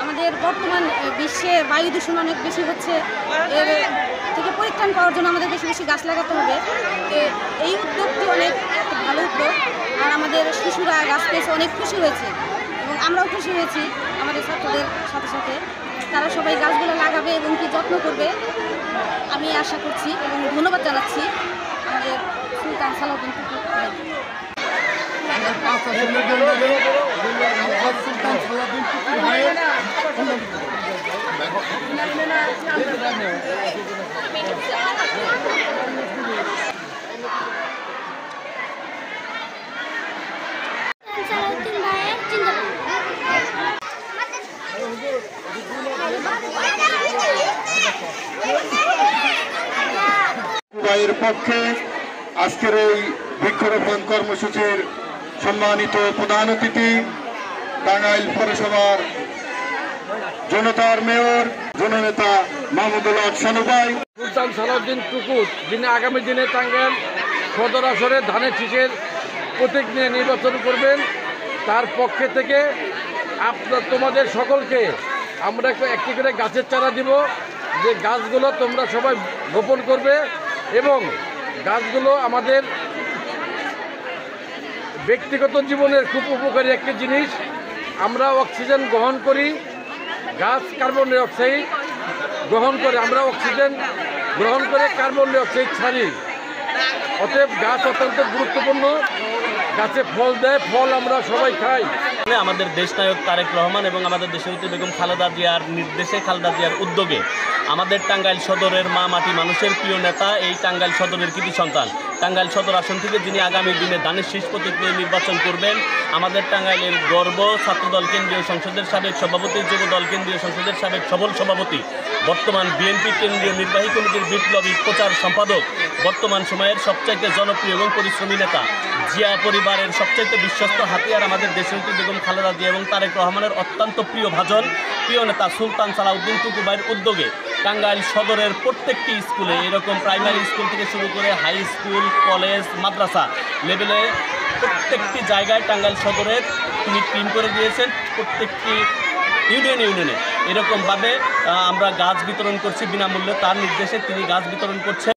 আমাদের বর্তমান বিশ্বে বায়ু দূষণ অনেক বেশি হচ্ছে, এর থেকে পরিত্রাণ পাওয়ার জন্য আমাদের বেশি বেশি গাছ লাগাতে হবে। এই উদ্যোগটি অনেক ভালো উদ্যোগ, আর আমাদের শিশুরা গাছ পেয়েছে অনেক খুশি হয়েছে এবং আমরাও খুশি হয়েছি। আমাদের ছাত্রদের সাথে সাথে তারা সবাই গাছগুলো লাগাবে এবং কি যত্ন করবে আমি আশা করছি এবং ধন্যবাদ জানাচ্ছি আমাদের সুলতান সালাউদ্দিন টুকু ভাই। ভাইয়ের পক্ষে আজকের এই বৃক্ষরোপণ কর্মসূচির সম্মানিত প্রধান অতিথি টাঙ্গাইল পৌরসভার জনতার মেয়র জননেতা মাহমুদুল হক শানু ভাই। সুলতান সালাউদ্দিন টুকু যিনি আগামী দিনে টাঙ্গাইল সদর আসরে ধানের শীষের প্রতীক নিয়ে নির্বাচন করবেন, তার পক্ষে থেকে তোমাদের সকলকে আমরা একটি করে গাছের চারা দিব, যে গাছগুলো তোমরা সবাই রোপণ করবে এবং গাছগুলো আমাদের ব্যক্তিগত জীবনের খুব উপকারী একটি জিনিস। আমরা অক্সিজেন গ্রহণ করি, গাছ কার্বন ডাই অক্সাইড গ্রহণ করে, আমরা অক্সিজেন গ্রহণ করে কার্বন ডাই অক্সাইড ছাড়ি। অতএব গাছ অত্যন্ত গুরুত্বপূর্ণ, গাছে ফল দেয়, ফল আমরা সবাই খাই। আমাদের দেশনায়ক তারেক রহমান এবং আমাদের দেশনেত্রী বেগম খালেদা জিয়ার নির্দেশে, খালেদা জিয়ার উদ্যোগে আমাদের টাঙ্গাইল সদরের মা মাটি মানুষের প্রিয় নেতা, এই টাঙ্গাইল সদরের কৃতি সন্তান, টাঙ্গাইল সদর আসন থেকে যিনি আগামী দিনে ধানের শীষ প্রতীক নিয়ে নির্বাচন করবেন, আমাদের টাঙ্গাইলের গর্ব, ছাত্রদল কেন্দ্রীয় সংসদের সাবেক সভাপতি, যুবদল কেন্দ্রীয় সংসদের সাবেক সবল সভাপতি, বর্তমান বিএনপি কেন্দ্রীয় নির্বাহী কমিটির বিপ্লবী প্রচার সম্পাদক, বর্তমান সময়ের সবচাইতে জনপ্রিয় এবং পরিশ্রমী নেতা, জিয়া পরিবারের সবচাইতে বিশ্বস্ত হাতিয়ার আমাদের দেশনেত্রী বেগম খালেদা জিয়া এবং তারেক রহমানের অত্যন্ত প্রিয় ভাজন, প্রিয় নেতা সুলতান সালাউদ্দিন টুকু ভাইয়ের উদ্যোগে টাঙ্গাইল সদরের প্রত্যেকটি স্কুলে, এরকম প্রাইমারি স্কুল থেকে শুরু করে হাই স্কুল, কলেজ, মাদ্রাসা লেভেলে প্রত্যেকটি জায়গায় টাঙ্গাইল সদরের তিনি টিম করে দিয়েছেন। প্রত্যেকটি ইউনিয়নে এরকমভাবে আমরা গাছ বিতরণ করছি বিনামূল্যে, তার নির্দেশে তিনি গাছ বিতরণ করছেন।